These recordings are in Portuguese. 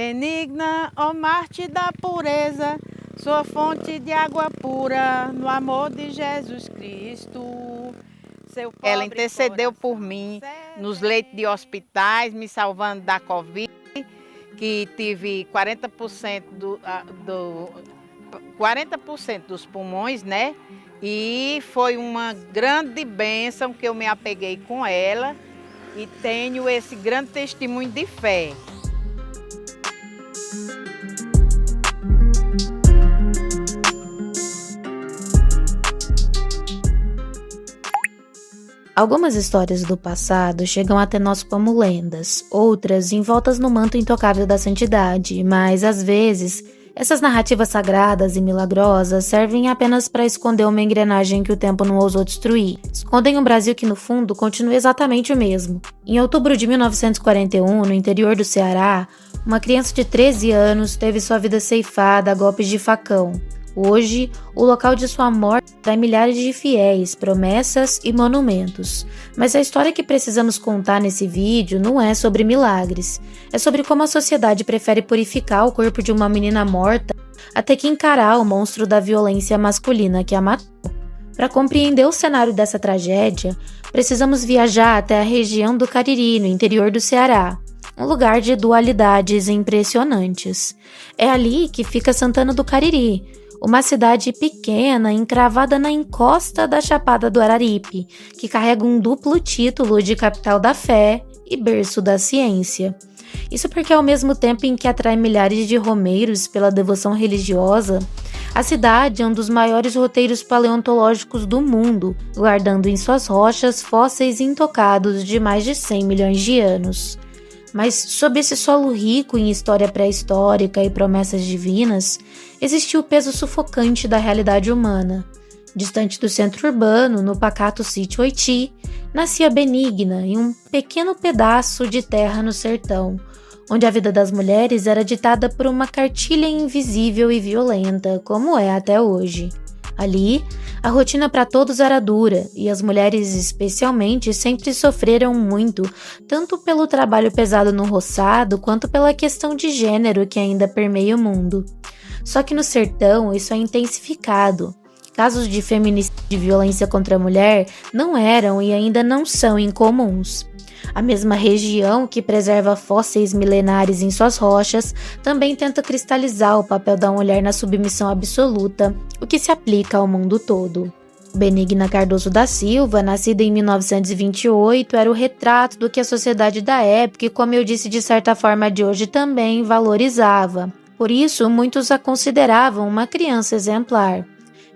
Benigna, ó Marte da pureza, sua fonte de água pura, no amor de Jesus Cristo. Ela intercedeu por mim nos leitos de hospitais, me salvando da Covid, que tive 40% 40% dos pulmões, né? E foi uma grande bênção que eu me apeguei com ela e tenho esse grande testemunho de fé. Algumas histórias do passado chegam até nós como lendas, outras envoltas no manto intocável da santidade, mas às vezes essas narrativas sagradas e milagrosas servem apenas para esconder uma engrenagem que o tempo não ousou destruir. Escondem um Brasil que no fundo continua exatamente o mesmo. Em outubro de 1941, no interior do Ceará, uma criança de 13 anos teve sua vida ceifada a golpes de facão. Hoje, o local de sua morte atrai milhares de fiéis, promessas e monumentos. Mas a história que precisamos contar nesse vídeo não é sobre milagres. É sobre como a sociedade prefere purificar o corpo de uma menina morta até que encarar o monstro da violência masculina que a matou. Para compreender o cenário dessa tragédia, precisamos viajar até a região do Cariri, no interior do Ceará. Um lugar de dualidades impressionantes. É ali que fica Santana do Cariri, uma cidade pequena encravada na encosta da Chapada do Araripe, que carrega um duplo título de capital da fé e berço da ciência. Isso porque ao mesmo tempo em que atrai milhares de romeiros pela devoção religiosa, a cidade é um dos maiores roteiros paleontológicos do mundo, guardando em suas rochas fósseis intocados de mais de 100 milhões de anos. Mas sob esse solo rico em história pré-histórica e promessas divinas, existia o peso sufocante da realidade humana. Distante do centro urbano, no pacato sítio Oiti, nascia Benigna em um pequeno pedaço de terra no sertão, onde a vida das mulheres era ditada por uma cartilha invisível e violenta, como é até hoje. Ali, a rotina para todos era dura e as mulheres especialmente sempre sofreram muito, tanto pelo trabalho pesado no roçado quanto pela questão de gênero que ainda permeia o mundo. Só que no sertão isso é intensificado. Casos de feminicídio e violência contra a mulher não eram e ainda não são incomuns. A mesma região que preserva fósseis milenares em suas rochas também tenta cristalizar o papel da mulher na submissão absoluta, o que se aplica ao mundo todo. Benigna Cardoso da Silva, nascida em 1928, era o retrato do que a sociedade da época e, como eu disse, de certa forma de hoje também valorizava. Por isso, muitos a consideravam uma criança exemplar.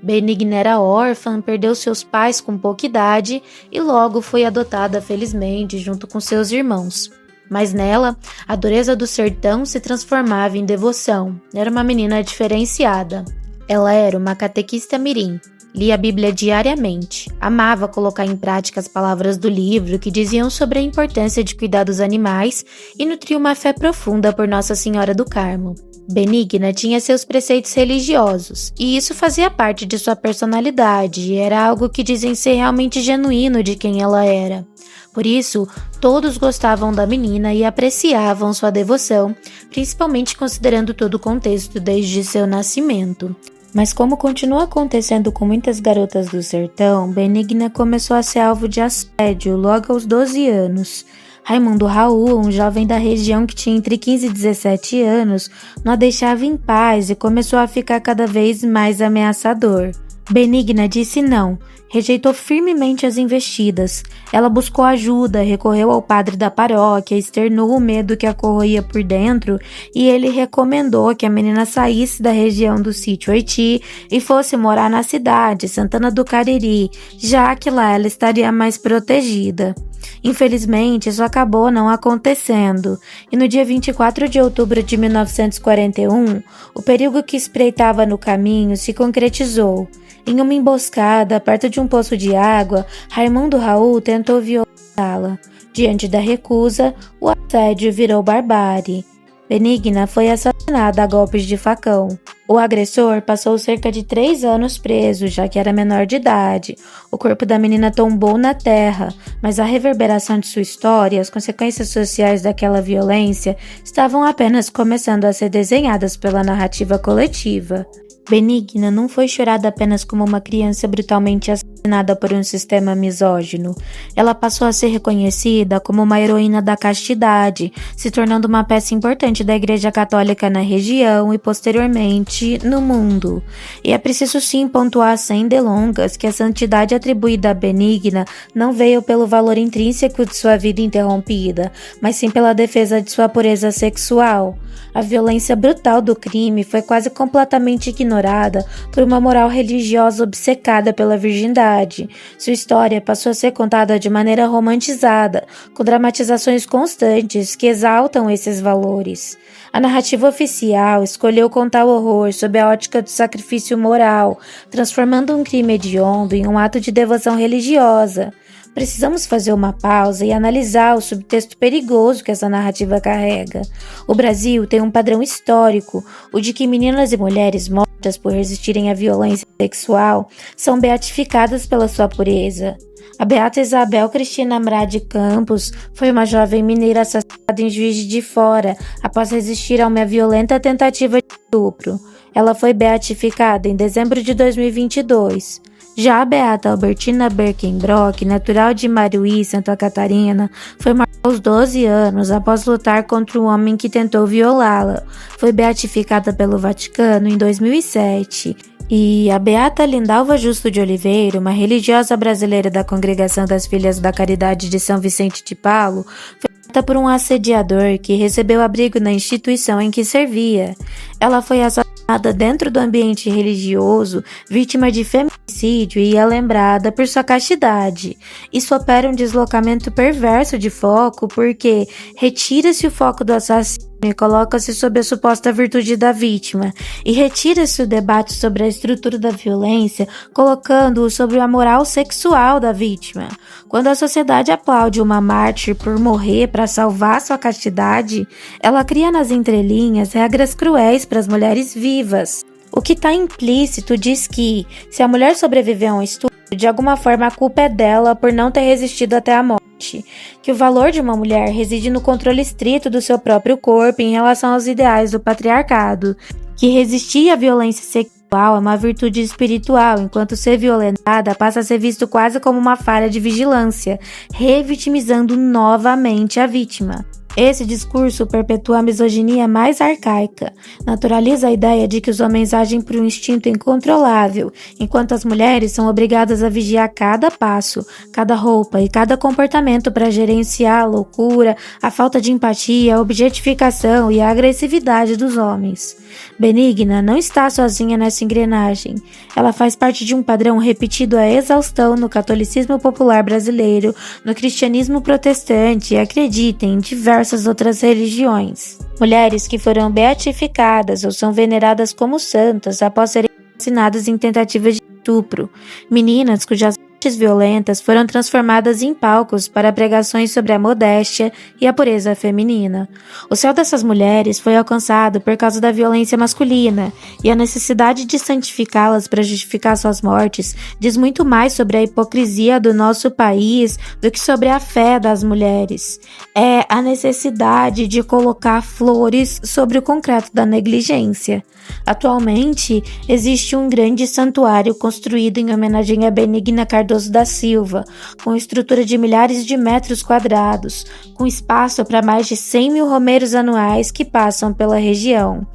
Benigna era órfã, perdeu seus pais com pouca idade e logo foi adotada felizmente junto com seus irmãos. Mas nela, a dureza do sertão se transformava em devoção. Era uma menina diferenciada. Ela era uma catequista mirim. Lia a Bíblia diariamente. Amava colocar em prática as palavras do livro que diziam sobre a importância de cuidar dos animais e nutria uma fé profunda por Nossa Senhora do Carmo. Benigna tinha seus preceitos religiosos, e isso fazia parte de sua personalidade e era algo que dizem ser realmente genuíno de quem ela era. Por isso, todos gostavam da menina e apreciavam sua devoção, principalmente considerando todo o contexto desde seu nascimento. Mas como continua acontecendo com muitas garotas do sertão, Benigna começou a ser alvo de assédio logo aos 12 anos. Raimundo Raul, um jovem da região que tinha entre 15 e 17 anos, não a deixava em paz e começou a ficar cada vez mais ameaçador. Benigna disse não, rejeitou firmemente as investidas. Ela buscou ajuda, recorreu ao padre da paróquia, externou o medo que a corroía por dentro e ele recomendou que a menina saísse da região do sítio Oiti e fosse morar na cidade, Santana do Cariri, já que lá ela estaria mais protegida. Infelizmente, isso acabou não acontecendo, e no dia 24 de outubro de 1941, o perigo que espreitava no caminho se concretizou. Em uma emboscada, perto de um poço de água, Raimundo Raul tentou violentá-la. Diante da recusa, o assédio virou barbárie. Benigna foi assassinada a golpes de facão. O agressor passou cerca de 3 anos preso, já que era menor de idade. O corpo da menina tombou na terra, mas a reverberação de sua história e as consequências sociais daquela violência estavam apenas começando a ser desenhadas pela narrativa coletiva. Benigna não foi chorada apenas como uma criança brutalmente assassinada por um sistema misógino. Ela passou a ser reconhecida como uma heroína da castidade, se tornando uma peça importante da Igreja Católica na região e, posteriormente, no mundo. E é preciso sim pontuar sem delongas que a santidade atribuída a Benigna não veio pelo valor intrínseco de sua vida interrompida, mas sim pela defesa de sua pureza sexual. A violência brutal do crime foi quase completamente ignorada por uma moral religiosa obcecada pela virgindade. Sua história passou a ser contada de maneira romantizada, com dramatizações constantes que exaltam esses valores. A narrativa oficial escolheu contar o horror sob a ótica do sacrifício moral, transformando um crime hediondo em um ato de devoção religiosa. Precisamos fazer uma pausa e analisar o subtexto perigoso que essa narrativa carrega. O Brasil tem um padrão histórico, o de que meninas e mulheres mortas por resistirem à violência sexual são beatificadas pela sua pureza. A beata Isabel Cristina Andrade Campos foi uma jovem mineira assassinada em Juiz de Fora após resistir a uma violenta tentativa de estupro. Ela foi beatificada em dezembro de 2022. Já a beata Albertina Berkenbrock, natural de Maruí, Santa Catarina, foi morta aos 12 anos após lutar contra um homem que tentou violá-la. Foi beatificada pelo Vaticano em 2007. E a beata Lindalva Justo de Oliveira, uma religiosa brasileira da Congregação das Filhas da Caridade de São Vicente de Paulo, foi morta por um assediador que recebeu abrigo na instituição em que servia. Ela foi assassinada dentro do ambiente religioso, vítima de feminicídio e é lembrada por sua castidade. Isso opera um deslocamento perverso de foco porque retira-se o foco do assassino e coloca-se sob a suposta virtude da vítima, e retira-se o debate sobre a estrutura da violência, colocando-o sobre a moral sexual da vítima. Quando a sociedade aplaude uma mártir por morrer para salvar sua castidade, ela cria nas entrelinhas regras cruéis para as mulheres vivas. O que está implícito diz que, se a mulher sobreviver a um estupro, de alguma forma a culpa é dela por não ter resistido até a morte, que o valor de uma mulher reside no controle estrito do seu próprio corpo em relação aos ideais do patriarcado, que resistir à violência sexual é uma virtude espiritual, enquanto ser violentada passa a ser visto quase como uma falha de vigilância, revitimizando novamente a vítima. Esse discurso perpetua a misoginia mais arcaica, naturaliza a ideia de que os homens agem por um instinto incontrolável, enquanto as mulheres são obrigadas a vigiar cada passo, cada roupa e cada comportamento para gerenciar a loucura, a falta de empatia, a objetificação e a agressividade dos homens. Benigna não está sozinha nessa engrenagem. Ela faz parte de um padrão repetido à exaustão no catolicismo popular brasileiro, no cristianismo protestante e, acreditem, em diversas outras religiões. Mulheres que foram beatificadas ou são veneradas como santas após serem assassinadas em tentativas de estupro. Meninas cujas mortes violentas foram transformadas em palcos para pregações sobre a modéstia e a pureza feminina. O céu dessas mulheres foi alcançado por causa da violência masculina, e a necessidade de santificá-las para justificar suas mortes diz muito mais sobre a hipocrisia do nosso país do que sobre a fé das mulheres. É a necessidade de colocar flores sobre o concreto da negligência. Atualmente, existe um grande santuário construído em homenagem a Benigna Cardoso da Silva, com estrutura de milhares de metros quadrados, com espaço para mais de 100 mil romeiros anuais que passam pela região.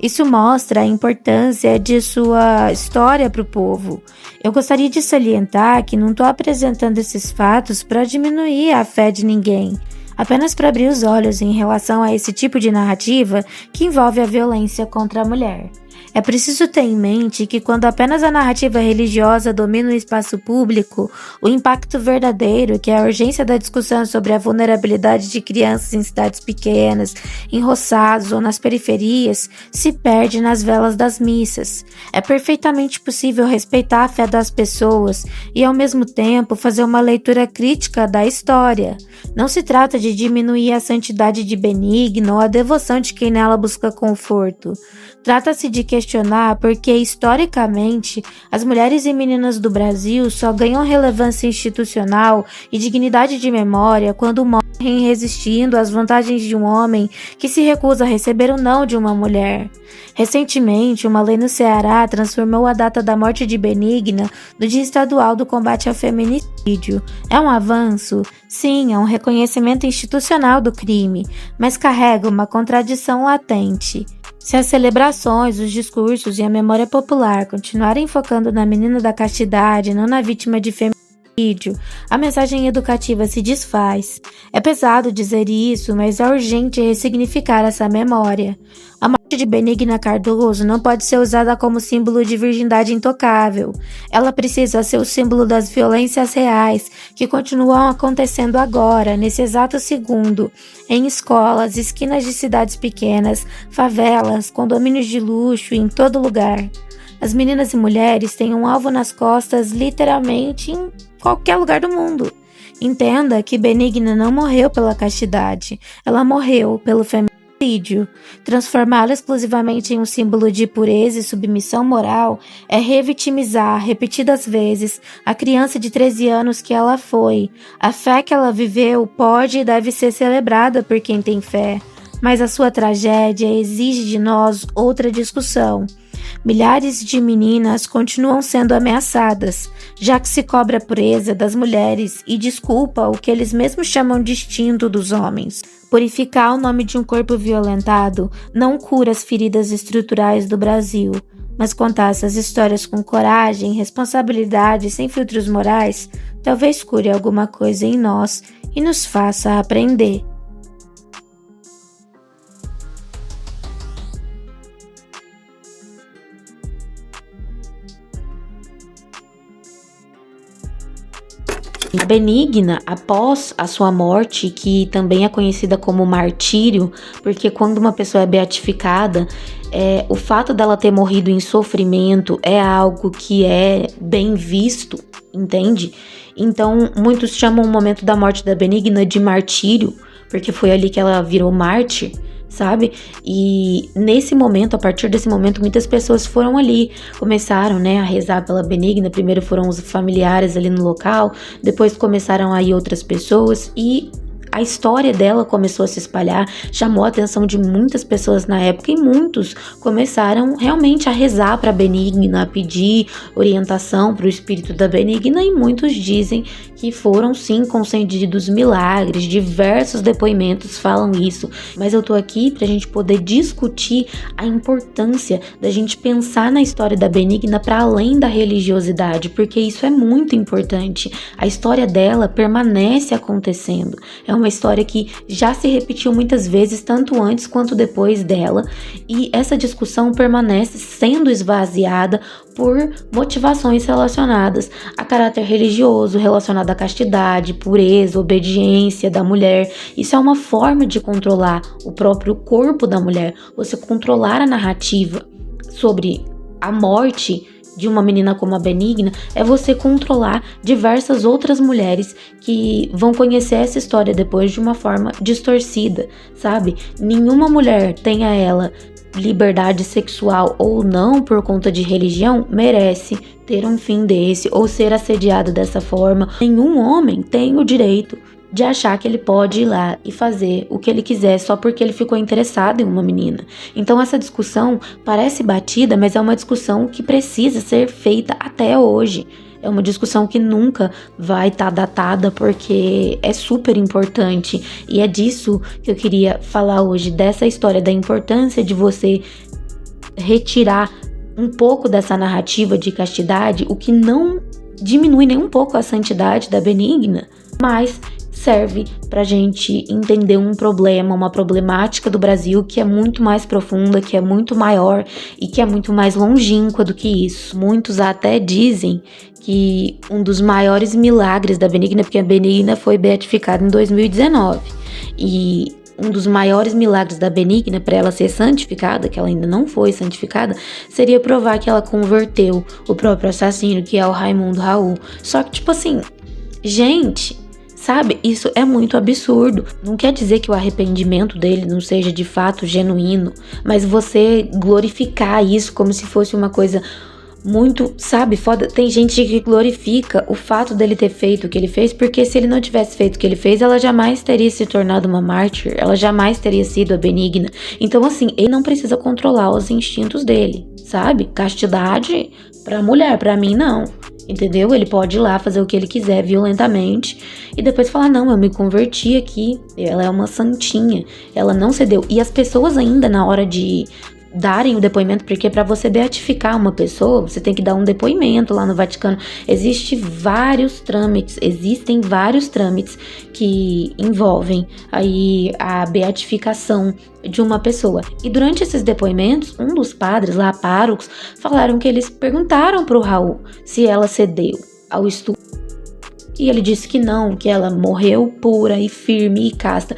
Isso mostra a importância de sua história para o povo. Eu gostaria de salientar que não estou apresentando esses fatos para diminuir a fé de ninguém, apenas para abrir os olhos em relação a esse tipo de narrativa que envolve a violência contra a mulher. É preciso ter em mente que quando apenas a narrativa religiosa domina o espaço público, o impacto verdadeiro, que é a urgência da discussão sobre a vulnerabilidade de crianças em cidades pequenas, em roçados ou nas periferias, se perde nas velas das missas. É perfeitamente possível respeitar a fé das pessoas e, ao mesmo tempo, fazer uma leitura crítica da história. Não se trata de diminuir a santidade de Benigna ou a devoção de quem nela busca conforto. Trata-se de questionar porque, historicamente, as mulheres e meninas do Brasil só ganham relevância institucional e dignidade de memória quando morrem resistindo às vantagens de um homem que se recusa a receber o não de uma mulher. Recentemente, uma lei no Ceará transformou a data da morte de Benigna no Dia Estadual do Combate ao Feminicídio. É um avanço? Sim, é um reconhecimento institucional do crime, mas carrega uma contradição latente. Se as celebrações, os discursos e a memória popular continuarem focando na menina da castidade, não na vítima de feminicídio, a mensagem educativa se desfaz. É pesado dizer isso, mas é urgente ressignificar essa memória. A morte de Benigna Cardoso não pode ser usada como símbolo de virgindade intocável. Ela precisa ser o símbolo das violências reais que continuam acontecendo agora, nesse exato segundo, em escolas, esquinas de cidades pequenas, favelas, condomínios de luxo, em todo lugar. As meninas e mulheres têm um alvo nas costas literalmente em qualquer lugar do mundo. Entenda que Benigna não morreu pela castidade, ela morreu pelo feminicídio. Transformá-la exclusivamente em um símbolo de pureza e submissão moral é revitimizar, repetidas vezes, a criança de 13 anos que ela foi. A fé que ela viveu pode e deve ser celebrada por quem tem fé, mas a sua tragédia exige de nós outra discussão. Milhares de meninas continuam sendo ameaçadas, já que se cobra a pureza das mulheres e desculpa o que eles mesmos chamam de instinto dos homens. Purificar o nome de um corpo violentado não cura as feridas estruturais do Brasil, mas contar essas histórias com coragem, responsabilidade e sem filtros morais, talvez cure alguma coisa em nós e nos faça aprender. A Benigna, após a sua morte, que também é conhecida como martírio, porque quando uma pessoa é beatificada, o fato dela ter morrido em sofrimento é algo que é bem visto, entende? Então, muitos chamam o momento da morte da Benigna de martírio, porque foi ali que ela virou mártir, sabe? E nesse momento, a partir desse momento, muitas pessoas foram ali, começaram, a rezar pela Benigna. Primeiro foram os familiares ali no local, depois começaram a ir outras pessoas e a história dela começou a se espalhar, chamou a atenção de muitas pessoas na época e muitos começaram realmente a rezar para a Benigna, a pedir orientação para o espírito da Benigna e muitos dizem que foram sim concedidos milagres, diversos depoimentos falam isso, mas eu tô aqui pra gente poder discutir a importância da gente pensar na história da Benigna para além da religiosidade, porque isso é muito importante. A história dela permanece acontecendo, é uma história que já se repetiu muitas vezes, tanto antes quanto depois dela, e essa discussão permanece sendo esvaziada por motivações relacionadas a caráter religioso, relacionado à castidade, pureza, obediência da mulher. Isso é uma forma de controlar o próprio corpo da mulher, você controlar a narrativa sobre a morte de uma menina como a Benigna, é você controlar diversas outras mulheres que vão conhecer essa história depois de uma forma distorcida, sabe? Nenhuma mulher, tenha ela liberdade sexual ou não por conta de religião, merece ter um fim desse ou ser assediada dessa forma. Nenhum homem tem o direito de achar que ele pode ir lá e fazer o que ele quiser só porque ele ficou interessado em uma menina. Então essa discussão parece batida, mas é uma discussão que precisa ser feita até hoje. É uma discussão que nunca vai estar datada porque é super importante. E é disso que eu queria falar hoje, dessa história, da importância de você retirar um pouco dessa narrativa de castidade, o que não diminui nem um pouco a santidade da Benigna, mas serve pra gente entender um problema, uma problemática do Brasil que é muito mais profunda, que é muito maior e que é muito mais longínqua do que isso. Muitos até dizem que um dos maiores milagres da Benigna, porque a Benigna foi beatificada em 2019, e um dos maiores milagres da Benigna para ela ser santificada, que ela ainda não foi santificada, seria provar que ela converteu o próprio assassino, que é o Raimundo Raul. Só que, tipo assim, gente, Sabe, isso é muito absurdo. Não quer dizer que o arrependimento dele não seja de fato genuíno, mas você glorificar isso como se fosse uma coisa muito, sabe, foda. Tem gente que glorifica o fato dele ter feito o que ele fez, porque se ele não tivesse feito o que ele fez, ela jamais teria se tornado uma mártir, ela jamais teria sido a benigna. Então, assim, ele não precisa controlar os instintos dele, sabe? Castidade pra mulher, pra mim, não. Entendeu? Ele pode ir lá fazer o que ele quiser violentamente e depois falar, não, eu me converti aqui, ela é uma santinha, ela não cedeu. E as pessoas ainda na hora de darem o depoimento, porque para você beatificar uma pessoa, você tem que dar um depoimento lá no Vaticano. Existem vários trâmites que envolvem aí a beatificação de uma pessoa. E durante esses depoimentos, um dos padres lá, párocos, falaram que eles perguntaram pro Raul se ela cedeu ao estupro. E ele disse que não, que ela morreu pura e firme e casta.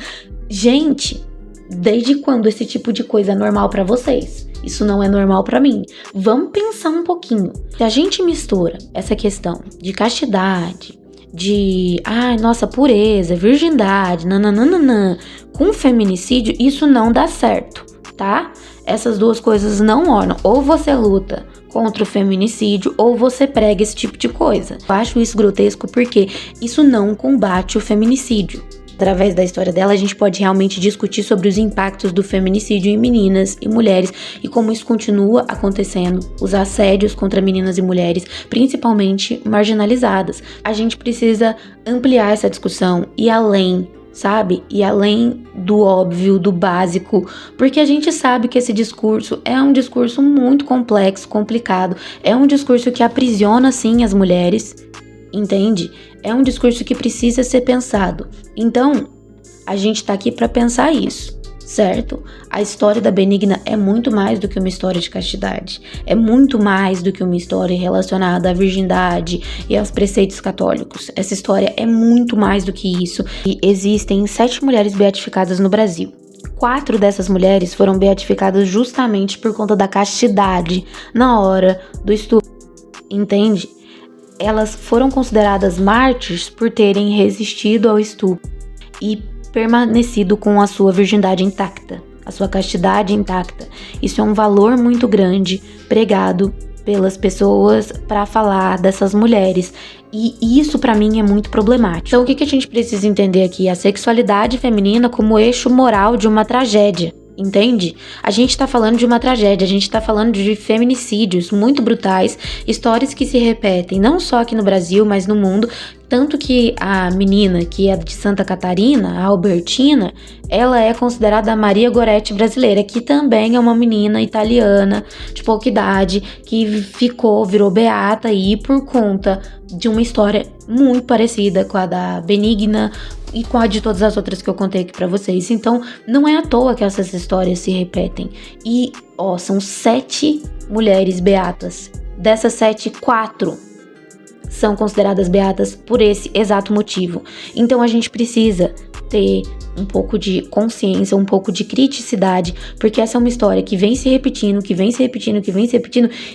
Gente, desde quando esse tipo de coisa é normal pra vocês? Isso não é normal pra mim. Vamos pensar um pouquinho. Se a gente mistura essa questão de castidade, de, nossa, pureza, virgindade, nananana, com feminicídio, isso não dá certo, tá? Essas duas coisas não ornam. Ou você luta contra o feminicídio, ou você prega esse tipo de coisa. Eu acho isso grotesco porque isso não combate o feminicídio. Através da história dela, a gente pode realmente discutir sobre os impactos do feminicídio em meninas e mulheres e como isso continua acontecendo, os assédios contra meninas e mulheres, principalmente marginalizadas. A gente precisa ampliar essa discussão e além, sabe? E além do óbvio, do básico, porque a gente sabe que esse discurso é um discurso muito complexo, complicado, é um discurso que aprisiona, sim, as mulheres, entende? É um discurso que precisa ser pensado. Então, a gente tá aqui para pensar isso, certo? A história da Benigna é muito mais do que uma história de castidade. É muito mais do que uma história relacionada à virgindade e aos preceitos católicos. Essa história é muito mais do que isso. E existem 7 mulheres beatificadas no Brasil. 4 dessas mulheres foram beatificadas justamente por conta da castidade na hora do estupro, entende? Elas foram consideradas mártires por terem resistido ao estupro e permanecido com a sua virgindade intacta, a sua castidade intacta. Isso é um valor muito grande pregado pelas pessoas para falar dessas mulheres. E isso para mim é muito problemático. Então o que a gente precisa entender aqui? A sexualidade feminina como eixo moral de uma tragédia. Entende? A gente tá falando de uma tragédia, a gente tá falando de feminicídios muito brutais, histórias que se repetem não só aqui no Brasil, mas no mundo. Tanto que a menina que é de Santa Catarina, a Albertina, ela é considerada a Maria Goretti brasileira, que também é uma menina italiana de pouca idade, que virou beata aí por conta de uma história muito parecida com a da Benigna e com a de todas as outras que eu contei aqui pra vocês. Então, não é à toa que essas histórias se repetem. E, são 7 mulheres beatas. Dessas 7, 4 são consideradas beatas por esse exato motivo. Então a gente precisa ter um pouco de consciência, um pouco de criticidade, porque essa é uma história que vem se repetindo,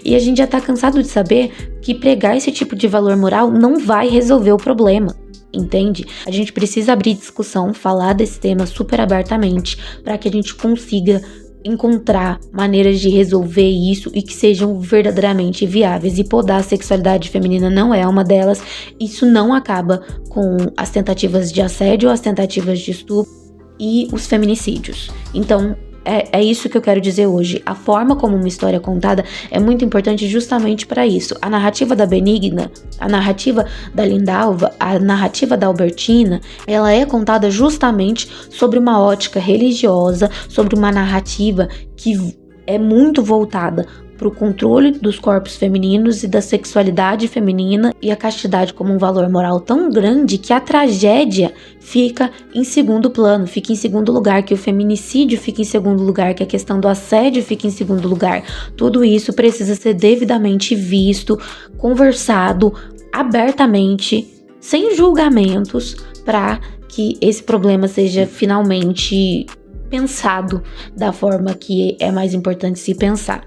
e a gente já tá cansado de saber que pregar esse tipo de valor moral não vai resolver o problema. Entende? A gente precisa abrir discussão, falar desse tema super abertamente, para que a gente consiga encontrar maneiras de resolver isso e que sejam verdadeiramente viáveis. E podar a sexualidade feminina não é uma delas. Isso não acaba com as tentativas de assédio, as tentativas de estupro e os feminicídios. Então, é isso que eu quero dizer hoje. A forma como uma história é contada é muito importante justamente para isso. A narrativa da Benigna, a narrativa da Lindalva, a narrativa da Albertina, ela é contada justamente sobre uma ótica religiosa, sobre uma narrativa que é muito voltada para o controle dos corpos femininos e da sexualidade feminina e a castidade como um valor moral tão grande que a tragédia fica em segundo plano, fica em segundo lugar, que o feminicídio fica em segundo lugar, que a questão do assédio fica em segundo lugar. Tudo isso precisa ser devidamente visto, conversado abertamente, sem julgamentos, para que esse problema seja finalmente pensado da forma que é mais importante se pensar.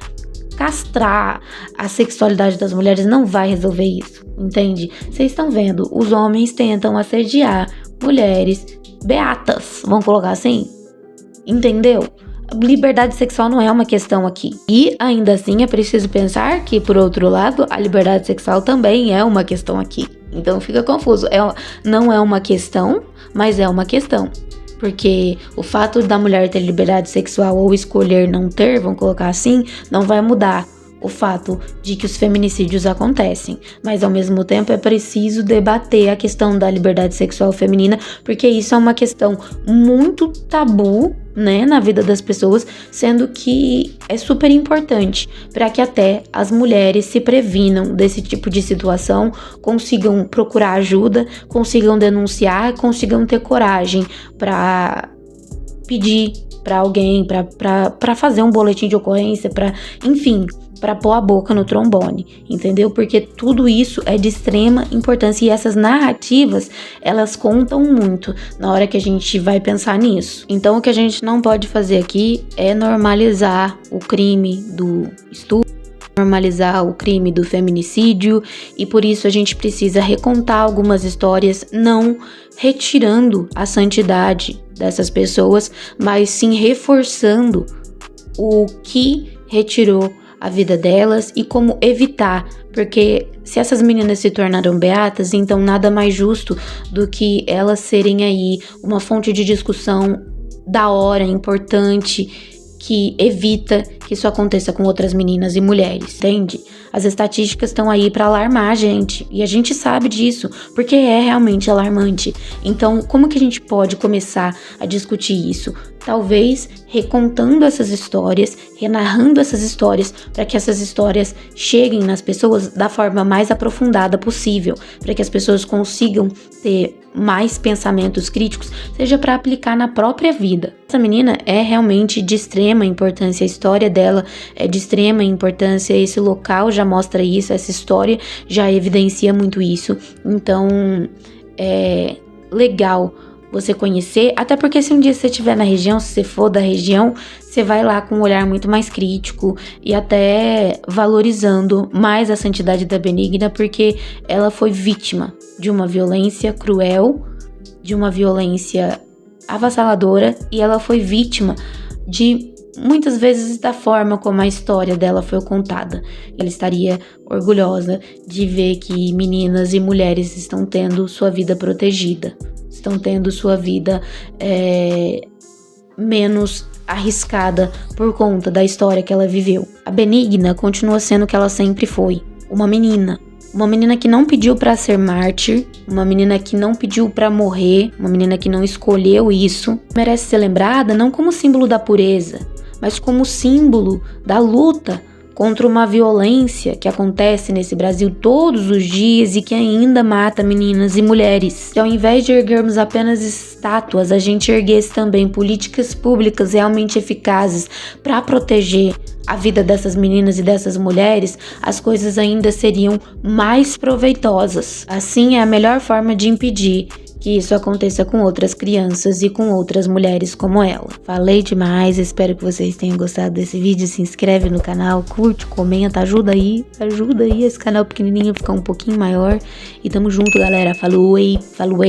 Castrar a sexualidade das mulheres não vai resolver isso, entende? Vocês estão vendo, os homens tentam assediar mulheres beatas, vamos colocar assim? Entendeu? Liberdade sexual não é uma questão aqui. E ainda assim é preciso pensar que, por outro lado, a liberdade sexual também é uma questão aqui. Então fica confuso. Não é uma questão, mas é uma questão. Porque o fato da mulher ter liberdade sexual ou escolher não ter, vamos colocar assim, não vai mudar o fato de que os feminicídios acontecem. Mas ao mesmo tempo é preciso debater a questão da liberdade sexual feminina, porque isso é uma questão muito tabu, né, na vida das pessoas, sendo que é super importante para que até as mulheres se previnam desse tipo de situação, consigam procurar ajuda, consigam denunciar, consigam ter coragem para pedir para alguém, para fazer um boletim de ocorrência, enfim, para pôr a boca no trombone, entendeu? Porque tudo isso é de extrema importância e essas narrativas, elas contam muito na hora que a gente vai pensar nisso. Então, o que a gente não pode fazer aqui é normalizar o crime do estupro, normalizar o crime do feminicídio, e por isso a gente precisa recontar algumas histórias, não retirando a santidade dessas pessoas, mas sim reforçando o que retirou a vida delas e como evitar, porque se essas meninas se tornaram beatas, então nada mais justo do que elas serem aí uma fonte de discussão da hora, importante, que evita que isso aconteça com outras meninas e mulheres, entende? As estatísticas estão aí para alarmar a gente, e a gente sabe disso, porque é realmente alarmante. Então, como que a gente pode começar a discutir isso? Talvez recontando essas histórias, renarrando essas histórias, para que essas histórias cheguem nas pessoas da forma mais aprofundada possível, para que as pessoas consigam ter mais pensamentos críticos, seja para aplicar na própria vida. Essa menina é realmente de extrema importância, a história dela é de extrema importância, esse local já mostra isso, essa história já evidencia muito isso. Então, é legal você conhecer, até porque se um dia você estiver na região, se você for da região, você vai lá com um olhar muito mais crítico e até valorizando mais a santidade da Benigna, porque ela foi vítima de uma violência cruel, de uma violência avassaladora, e ela foi vítima de muitas vezes da forma como a história dela foi contada. Ela estaria orgulhosa de ver que meninas e mulheres estão tendo sua vida protegida, estão tendo sua vida menos arriscada por conta da história que ela viveu. A Benigna continua sendo o que ela sempre foi, uma menina que não pediu pra ser mártir, uma menina que não pediu pra morrer, uma menina que não escolheu isso. Merece ser lembrada não como símbolo da pureza, mas como símbolo da luta contra uma violência que acontece nesse Brasil todos os dias e que ainda mata meninas e mulheres. E ao invés de erguermos apenas estátuas, a gente erguesse também políticas públicas realmente eficazes para proteger a vida dessas meninas e dessas mulheres, as coisas ainda seriam mais proveitosas. Assim é a melhor forma de impedir que isso aconteça com outras crianças e com outras mulheres como ela. Falei demais, espero que vocês tenham gostado desse vídeo. Se inscreve no canal, curte, comenta, ajuda aí esse canal pequenininho a ficar um pouquinho maior. E tamo junto, galera. Falou, falou.